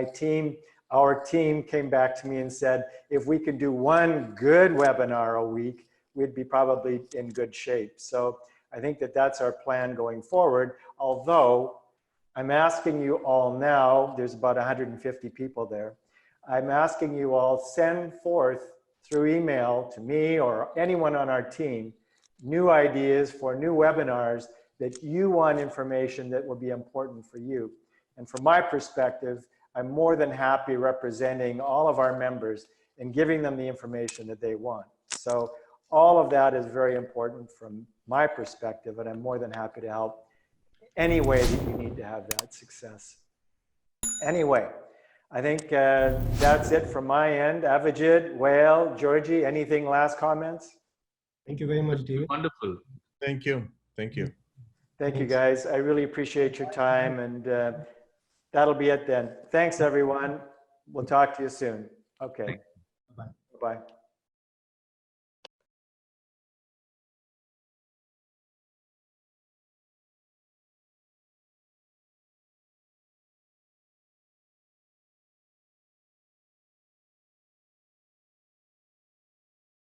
our team came back to me and said, if we could do 1 good webinar a week, we'd be probably in good shape. So I think that that's our plan going forward, although I'm asking you all now, there's about 150 people there. I'm asking you all, send forth through email to me or anyone on our team, new ideas for new webinars that you want information that will be important for you. And from my perspective, I'm more than happy representing all of our members and giving them the information that they want. So all of that is very important from my perspective, and I'm more than happy to help any way that you need to have that success. Anyway, I think that's it from my end. Avijit, Wael, Georgie, anything last comments? Thank you very much, David. Wonderful. Thank you. Thank you. Thank you, guys. I really appreciate your time, and that'll be it then. Thanks, everyone. We'll talk to you soon. Okay. Bye. Bye.